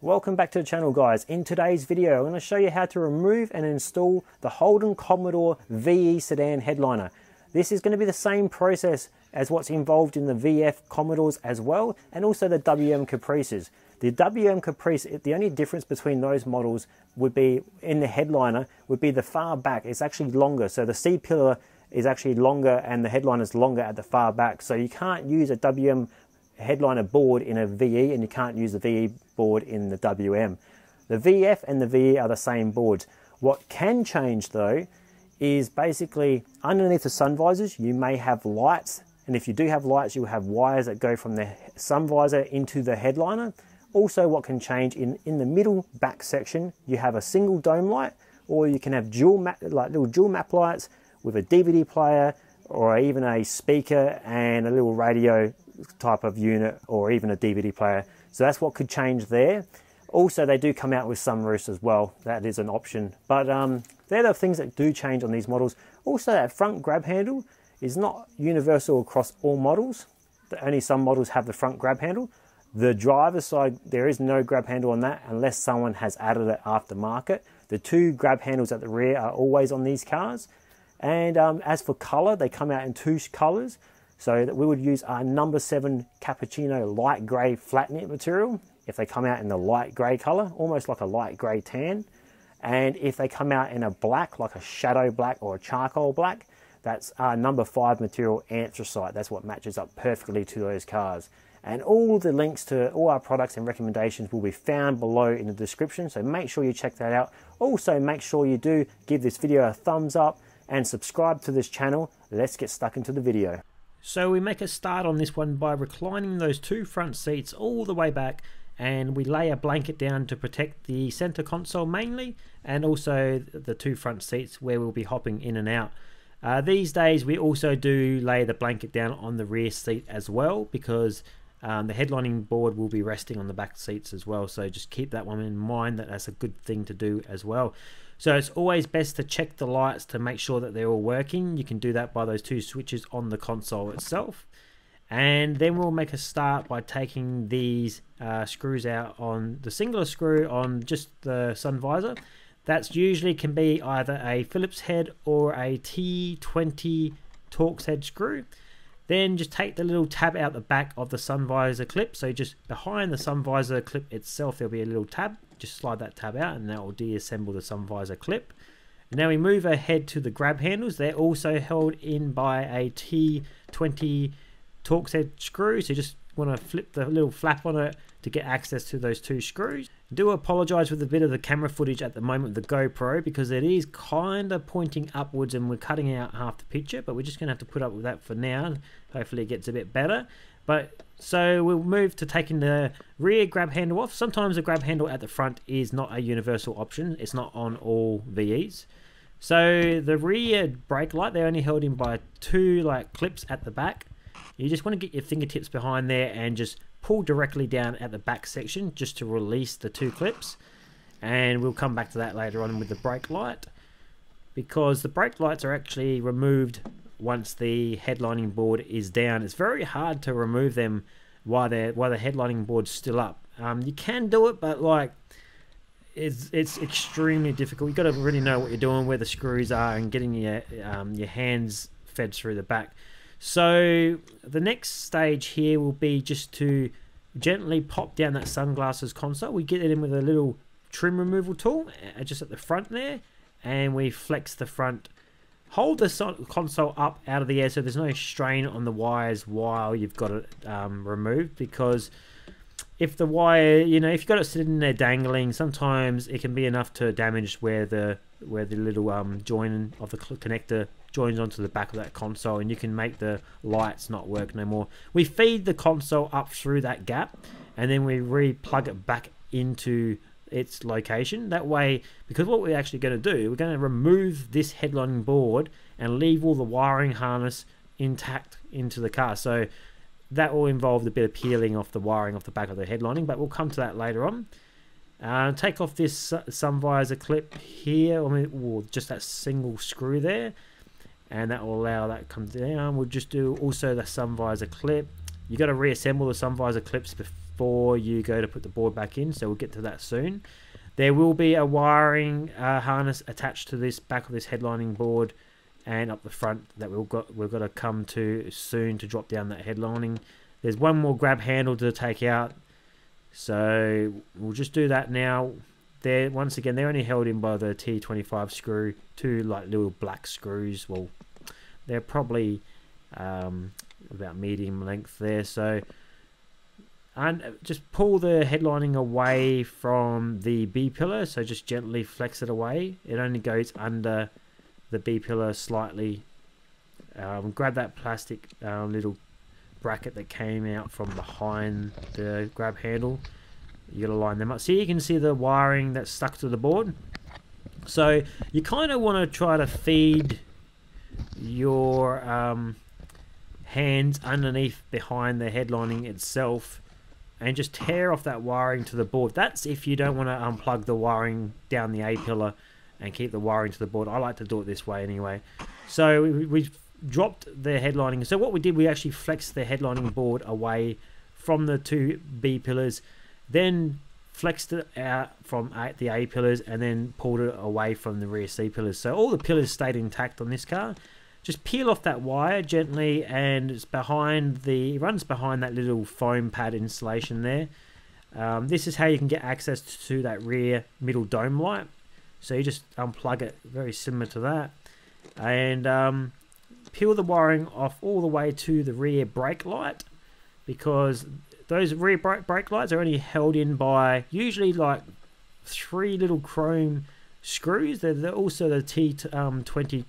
Welcome back to the channel, guys. In today's video I'm going to show you how to remove and install the Holden Commodore VE Sedan headliner. This is going to be the same process as what's involved in the VF Commodores as well, and also the WM Caprices. The WM Caprice, the only difference between those models would be in the headliner would be the far back. It's actually longer, so the C-pillar is actually longer and the headliner is longer at the far back. So you can't use a WM headliner board in a VE and you can't use the VE board in the WM. The VF and the VE are the same boards. What can change though is basically underneath the sun visors you may have lights, and if you do have lights you'll have wires that go from the sun visor into the headliner. Also, what can change in the middle back section, you have a single dome light, or you can have little dual map lights with a DVD player or even a speaker and a little radio type of unit, or even a DVD player. So that's what could change there. Also, they do come out with sunroofs as well. That is an option. But they're the things that do change on these models. Also, that front grab handle is not universal across all models. Only some models have the front grab handle. The driver's side, there is no grab handle on that unless someone has added it aftermarket. The two grab handles at the rear are always on these cars. And as for color, they come out in two colors. So that we would use our number 7 cappuccino light grey flat knit material if they come out in the light grey color, almost like a light grey tan. And if they come out in a black, like a shadow black or a charcoal black, that's our number 5 material anthracite. That's what matches up perfectly to those cars. And all the links to all our products and recommendations will be found below in the description, so make sure you check that out. Also, make sure you do give this video a thumbs up and subscribe to this channel. Let's get stuck into the video. So we make a start on this one by reclining those two front seats all the way back, and we lay a blanket down to protect the center console mainly, and also the two front seats where we'll be hopping in and out. These days we also do lay the blanket down on the rear seat as well, because the headlining board will be resting on the back seats as well, so just keep that one in mind, that's a good thing to do as well. So it's always best to check the lights to make sure that they're all working. You can do that by those two switches on the console itself. And then we'll make a start by taking these screws out on the singular screw on just the sun visor. That's usually can be either a Phillips head or a T20 Torx head screw. Then just take the little tab out the back of the sun visor clip. So just behind the sun visor clip itself, there'll be a little tab. Just slide that tab out and that will deassemble the sun visor clip. And now we move ahead to the grab handles. They're also held in by a T20 Torx head screw. So you just want to flip the little flap on it to get access to those two screws. I do apologize with a bit of the camera footage at the moment with the GoPro, because it is kind of pointing upwards and we're cutting out half the picture, but we're just going to have to put up with that for now. Hopefully it gets a bit better. But so we'll move to taking the rear grab handle off. Sometimes the grab handle at the front is not a universal option. It's not on all VEs. So the rear brake light, they're only held in by two clips at the back. You just want to get your fingertips behind there and just pull directly down at the back section just to release the two clips. And we'll come back to that later on with the brake light, because the brake lights are actually removed once the headlining board is down. It's very hard to remove them while the headlining board's still up. You can do it, but it's extremely difficult. You've got to really know what you're doing, where the screws are, and getting your hands fed through the back. So the next stage here will be just to gently pop down that sunglasses console. We get it in with a little trim removal tool just at the front there, and we flex the front. Hold the console up out of the air so there's no strain on the wires while you've got it removed, because if the wire, if you've got it sitting there dangling, sometimes it can be enough to damage where the little join of the connector joins onto the back of that console, and you can make the lights not work no more. We feed the console up through that gap, and then we re-plug it back into its location. That way, because what we're actually going to do, we're going to remove this headlining board and leave all the wiring harness intact into the car. So that will involve a bit of peeling off the wiring off the back of the headlining, but we'll come to that later on. Take off this sun visor clip here, or just that single screw there, and that will allow that to come down. We'll just do also the sun visor clip. You got to reassemble the sun visor clips before you go to put the board back in, so we'll get to that soon. There will be a wiring harness attached to this back of this headlining board and up the front that we've got to come to soon to drop down that headlining. There's one more grab handle to take out, so we'll just do that now. There, once again, they're only held in by the T25 screw, two like little black screws. Well, they're probably about medium length there. So, and just pull the headlining away from the B pillar. So just gently flex it away. It only goes under the B pillar slightly. Grab that plastic little bracket that came out from behind the grab handle. You got to line them up. So you can see the wiring that's stuck to the board. So you kind of want to try to feed your hands underneath behind the headlining itself and just tear off that wiring to the board. That's if you don't want to unplug the wiring down the A pillar and keep the wiring to the board. I like to do it this way anyway. So we dropped the headlining. So what we did, we actually flexed the headlining board away from the two B pillars, then flexed it out from the A pillars, and then pulled it away from the rear C pillars. So all the pillars stayed intact on this car. Just peel off that wire gently, and it's behind it runs behind that little foam pad installation there. This is how you can get access to that rear middle dome light. So you just unplug it, very similar to that, and peel the wiring off all the way to the rear brake light, because those rear brake lights are only held in by usually like 3 little chrome screws. They're also the T20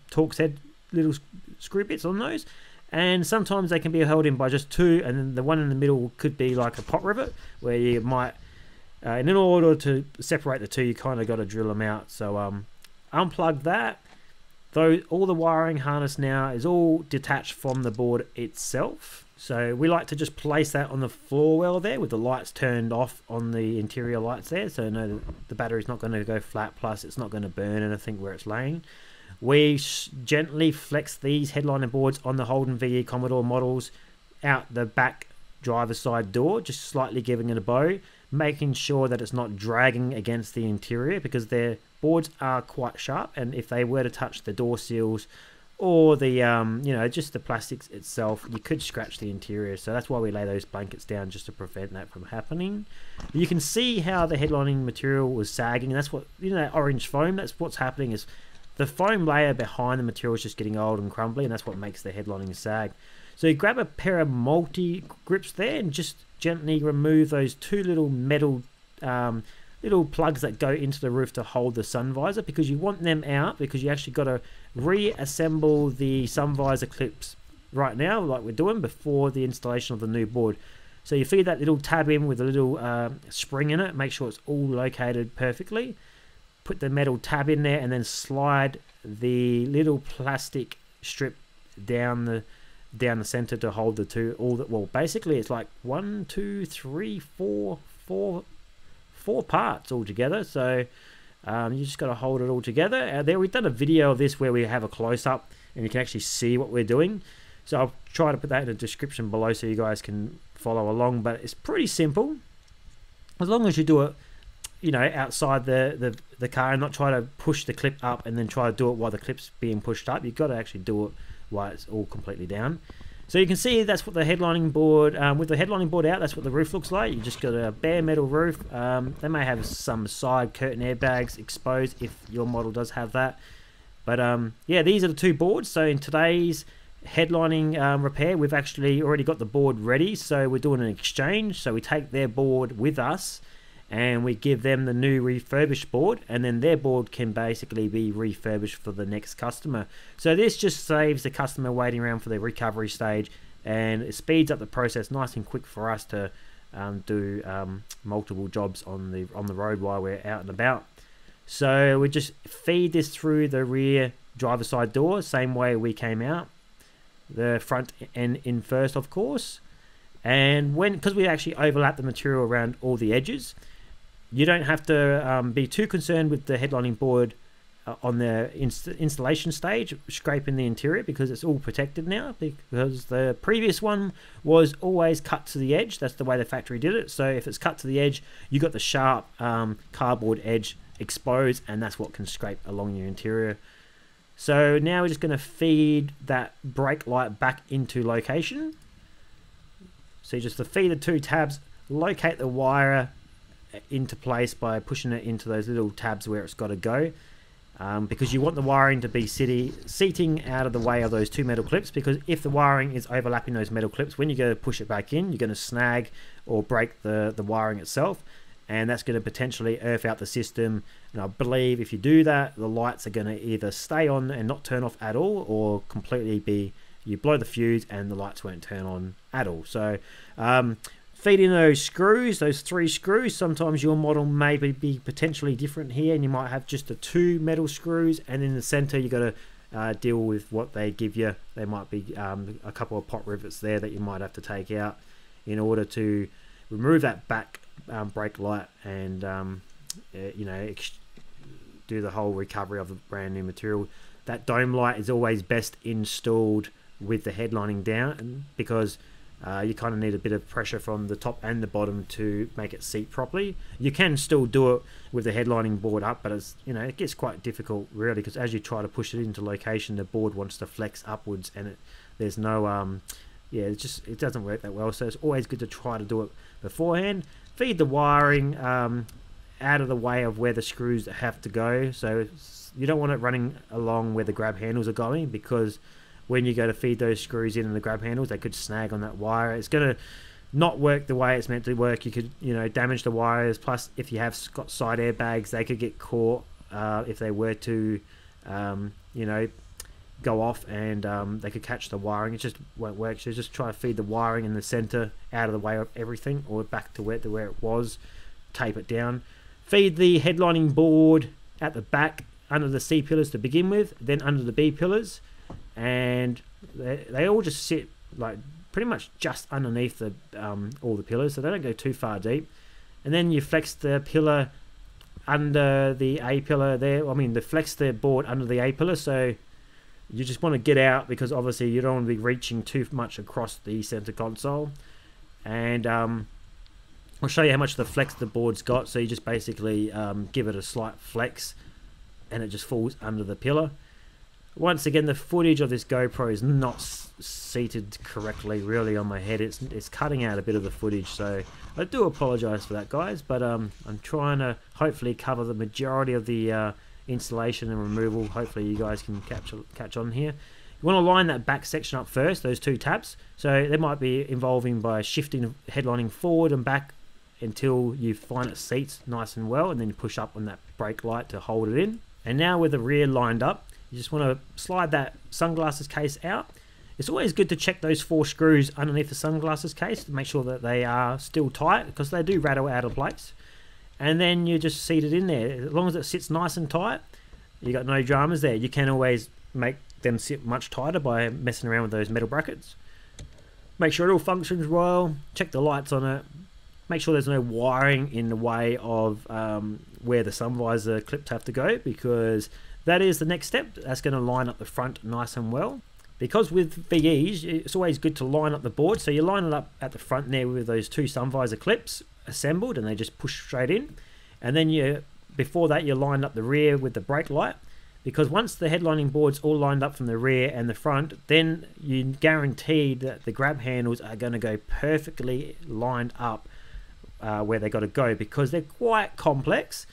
Torx head little screw bits on those, and sometimes they can be held in by just 2, and then the one in the middle could be like a pot rivet, where you might in order to separate the two, you kind of got to drill them out. So unplug that. Though all the wiring harness now is all detached from the board itself. So we like to just place that on the floor well there with the lights turned off on the interior lights there, so no, the battery's not going to go flat, plus it's not going to burn anything where it's laying. We gently flex these headliner boards on the Holden VE Commodore models out the back driver's side door, just slightly giving it a bow, making sure that it's not dragging against the interior, because their boards are quite sharp, and if they were to touch the door seals or the you know, just the plastics itself, you could scratch the interior. So that's why we lay those blankets down, just to prevent that from happening. You can see how the headlining material was sagging. That's what, you know, that orange foam, that's what's happening, is the foam layer behind the material is just getting old and crumbly, and that's what makes the headlining sag. So you grab a pair of multi grips there and just gently remove those 2 little metal little plugs that go into the roof to hold the sun visor, because you want them out, because you actually got to reassemble the sun visor clips right now, like we're doing, before the installation of the new board. So you feed that little tab in with a little spring in it, make sure it's all located perfectly, put the metal tab in there, and then slide the little plastic strip down the center to hold the two, well, basically it's like 1, 2, 3, 4 parts all together. So you just got to hold it all together. There, we've done a video of this where we have a close-up and you can actually see what we're doing, so I'll try to put that in the description below so you guys can follow along. But it's pretty simple, as long as you do it, you know, outside the car, and not try to push the clip up and then try to do it while the clip's being pushed up. You've got to actually do it while it's all completely down. So you can see that's what the headlining board, with the headlining board out, that's what the roof looks like. You just got a bare metal roof. They may have some side curtain airbags exposed if your model does have that. But yeah, these are the 2 boards. So in today's headlining repair, we've actually already got the board ready. So we're doing an exchange. So we take their board with us and we give them the new refurbished board, and then their board can basically be refurbished for the next customer. So this just saves the customer waiting around for the recovery stage, and it speeds up the process nice and quick for us to do multiple jobs on the road while we're out and about. So we just feed this through the rear driver's side door, same way we came out, the front end in first, of course. And because we actually overlap the material around all the edges, you don't have to be too concerned with the headlining board on the installation stage, scraping the interior, because it's all protected now, because the previous one was always cut to the edge. That's the way the factory did it. So if it's cut to the edge, you got the sharp cardboard edge exposed, and that's what can scrape along your interior. So now we're just going to feed that brake light back into location. So you just feed the two tabs, locate the wire into place by pushing it into those little tabs where it's got to go, because you want the wiring to be seating out of the way of those two metal clips, because if the wiring is overlapping those metal clips, when you go to push it back in, you're going to snag or break the wiring itself, and that's going to potentially earth out the system. And I believe if you do that, the lights are going to either stay on and not turn off at all, or completely be, you blow the fuse and the lights won't turn on at all. So feeding those screws, those 3 screws, sometimes your model may be potentially different here, and you might have just the 2 metal screws, and in the center you got to deal with what they give you. There might be a couple of pot rivets there that you might have to take out in order to remove that back brake light, and you know, do the whole recovery of the brand new material. That dome light is always best installed with the headlining down, because you kind of need a bit of pressure from the top and the bottom to make it seat properly. You can still do it with the headlining board up, but it's, you know, it gets quite difficult really, because as you try to push it into location, the board wants to flex upwards, and there's no yeah, it doesn't work that well. So it's always good to try to do it beforehand. Feed the wiring out of the way of where the screws have to go, so you don't want it running along where the grab handles are going, because when you go to feed those screws in and the grab handles, they could snag on that wire. It's going to not work the way it's meant to work. You could, you know, damage the wires. Plus, if you have got side airbags, they could get caught if they were to, you know, go off, and they could catch the wiring. It just won't work. So just try to feed the wiring in the center out of the way of everything, or back to where it was. Tape it down. Feed the headlining board at the back under the C pillars to begin with, then under the B pillars, and they all just sit like pretty much just underneath the all the pillars, so they don't go too far deep. And then you flex the pillar under the A pillar there. I mean, flex the board under the A pillar, so you just want to get out, because obviously you don't want to be reaching too much across the center console. And I'll show you how much the flex the board's got. So you just basically give it a slight flex, and it just falls under the pillar. Once again, the footage of this GoPro is not seated correctly really on my head. It's cutting out a bit of the footage, so I do apologize for that, guys, but I'm trying to hopefully cover the majority of the installation and removal. Hopefully you guys can catch on here. You want to line that back section up first, those 2 tabs. So they might be involving by shifting headlining forward and back until you find it seats nice and well, and then you push up on that brake light to hold it in. And now with the rear lined up, you just want to slide that sunglasses case out. It's always good to check those 4 screws underneath the sunglasses case to make sure that they are still tight, because they do rattle out of place. And then you just seat it in there. As long as it sits nice and tight, you got no dramas there. You can always make them sit much tighter by messing around with those metal brackets. Make sure it all functions well. Check the lights on it. Make sure there's no wiring in the way of where the sun visor clips have to go, because that is the next step. That's going to line up the front nice and well. Because with VEs, it's always good to line up the board. So you line it up at the front there with those 2 sun visor clips assembled, and they just push straight in. And then before that, you line up the rear with the brake light, because once the headlining board's all lined up from the rear and the front, then you guaranteed that the grab handles are going to go perfectly lined up where they got to go, because they're quite complex.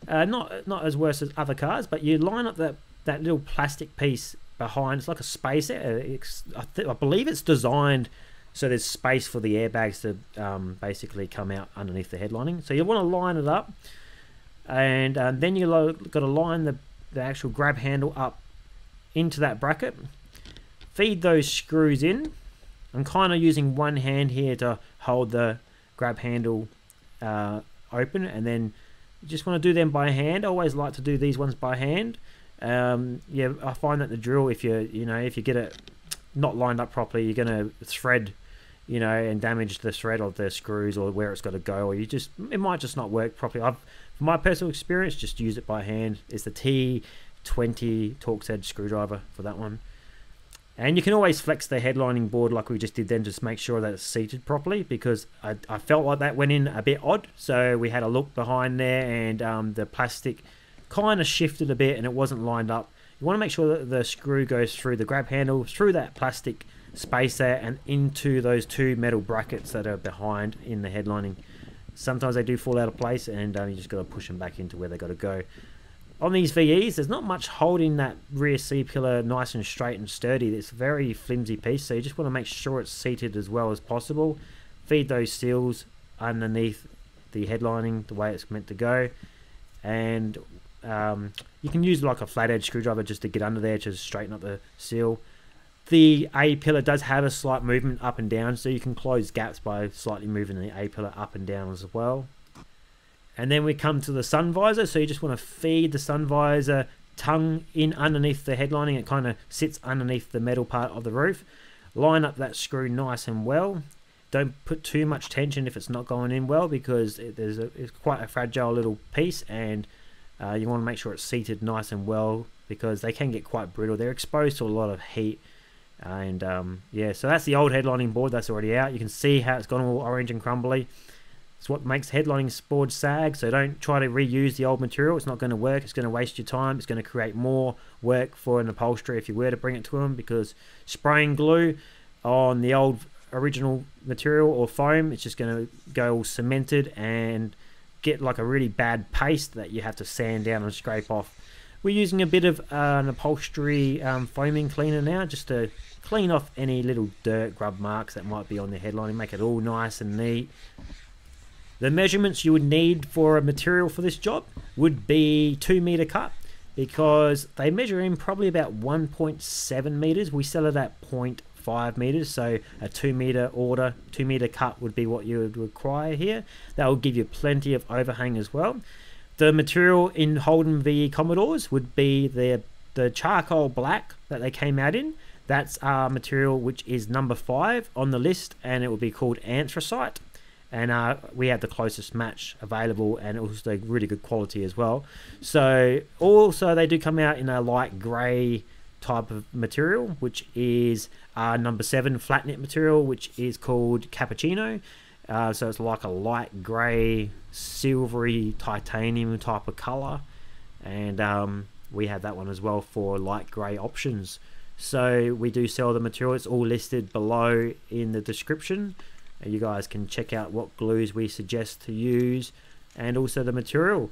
Not as worse as other cars, but you line up that little plastic piece behind. It's like a spacer. I believe it's designed so there's space for the airbags to basically come out underneath the headlining. So you want to line it up, and then you got to line the actual grab handle up into that bracket. Feed those screws in. I'm kind of using one hand here to hold the grab handle open, and then you just want to do them by hand. I always like to do these ones by hand. Yeah, I find that the drill, if you get it not lined up properly, you're going to thread, and damage the thread of the screws or where it's got to go, or it might just not work properly. From my personal experience, just use it by hand. It's the 20 Torx edge screwdriver for that one. And you can always flex the headlining board like we just did then, just make sure that it's seated properly, because I felt like that went in a bit odd. So we had a look behind there, and the plastic kind of shifted a bit and it wasn't lined up. You want to make sure that the screw goes through the grab handle, through that plastic space there, and into those two metal brackets that are behind in the headlining. Sometimes they do fall out of place, and you just got to push them back into where they got to go. On these VEs, there's not much holding that rear C-pillar nice and straight and sturdy. It's a very flimsy piece, so you just want to make sure it's seated as well as possible. Feed those seals underneath the headlining the way it's meant to go. And you can use like a flat edge screwdriver just to get under there to straighten up the seal. The A-pillar does have a slight movement up and down, so you can close gaps by slightly moving the A-pillar up and down as well. And then we come to the sun visor, so you just want to feed the sun visor tongue in underneath the headlining. It kind of sits underneath the metal part of the roof. Line up that screw nice and well. Don't put too much tension if it's not going in well, because it's quite a fragile little piece, and you want to make sure it's seated nice and well, because they can get quite brittle. They're exposed to a lot of heat. And yeah, so that's the old headlining board that's already out. You can see how it's gone all orange and crumbly. It's what makes headlining boards sag, so don't try to reuse the old material. It's not going to work. It's going to waste your time. It's going to create more work for an upholsterer if you were to bring it to them, because spraying glue on the old original material or foam, it's just going to go all cemented and get like a really bad paste that you have to sand down and scrape off. We're using a bit of an upholstery foaming cleaner now, just to clean off any little dirt grub marks that might be on the headlining, make it all nice and neat. The measurements you would need for a material for this job would be 2 meter cut, because they measure in probably about 1.7 meters. We sell it at 0.5 meters, so a 2 meter order, 2 meter cut would be what you would require here. That will give you plenty of overhang as well. The material in Holden VE Commodores would be the charcoal black that they came out in. That's our material, which is number 5 on the list, and it will be called anthracite. And we had the closest match available, and also really good quality as well. So also they do come out in a light grey type of material, which is number 7 flat knit material, which is called cappuccino. So it's like a light grey silvery titanium type of colour, and we have that one as well for light grey options. So we do sell the material. It's all listed below in the description. You guys can check out what glues we suggest to use, and also the material.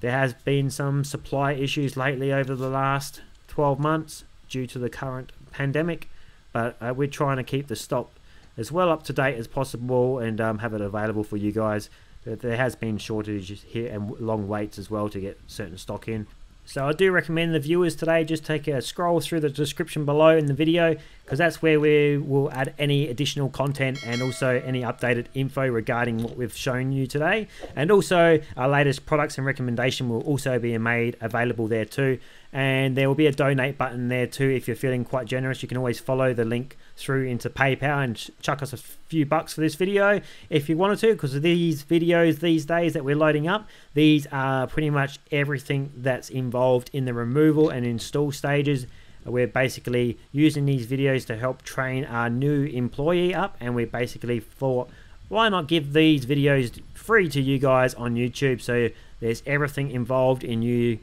There has been some supply issues lately over the last 12 months due to the current pandemic, but we're trying to keep the stock as well up to date as possible, and have it available for you guys. There has been shortages here and long waits as well to get certain stock in. So I do recommend the viewers today just take a scroll through the description below in the video, because that's where we will add any additional content and also any updated info regarding what we've shown you today. And also our latest products and recommendation will also be made available there too. And there will be a donate button there too. If you're feeling quite generous, you can always follow the link through into PayPal and chuck us a few bucks for this video if you wanted to, because these videos these days that we're loading up, these are pretty much everything that's involved in the removal and install stages. We're basically using these videos to help train our new employee up, and we basically thought, why not give these videos free to you guys on YouTube? So there's everything involved in you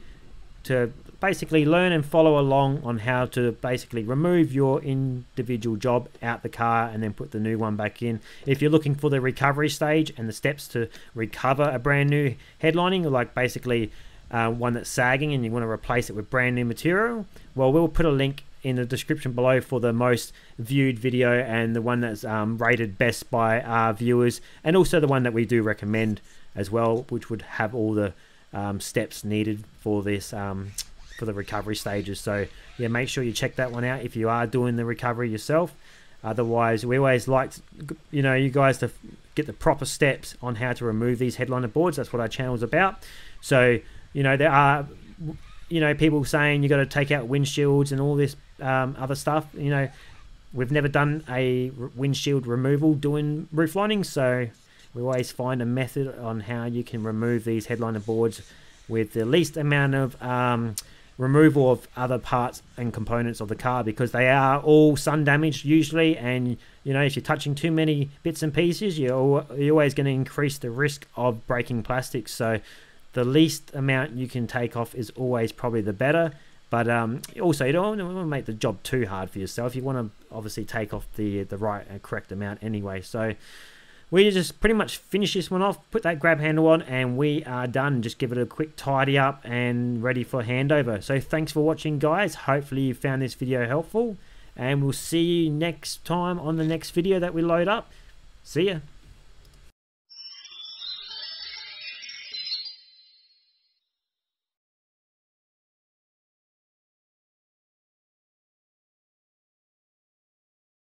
to basically learn and follow along on how to basically remove your individual job out the car and then put the new one back in. If you're looking for the recovery stage and the steps to recover a brand new headlining, like basically one that's sagging and you want to replace it with brand new material, well, we'll put a link in the description below for the most viewed video and the one that's rated best by our viewers, and also the one that we do recommend as well, which would have all the steps needed for this for the recovery stages. So yeah, make sure you check that one out if you are doing the recovery yourself. Otherwise, we always like you guys to get the proper steps on how to remove these headliner boards. That's what our channel is about. So there are people saying you got to take out windshields and all this other stuff. We've never done a windshield removal doing roof linings, so we always find a method on how you can remove these headliner boards with the least amount of removal of other parts and components of the car, because they are all sun damaged usually, and you know, if you're touching too many bits and pieces, you're always going to increase the risk of breaking plastics. So the least amount you can take off is always probably the better. But also, you don't want to make the job too hard for yourself. You want to obviously take off the right and correct amount anyway. So we just pretty much finish this one off, put that grab handle on, and we are done. Just give it a quick tidy up and ready for handover. So thanks for watching, guys. Hopefully you found this video helpful, and we'll see you next time on the next video that we load up. See ya.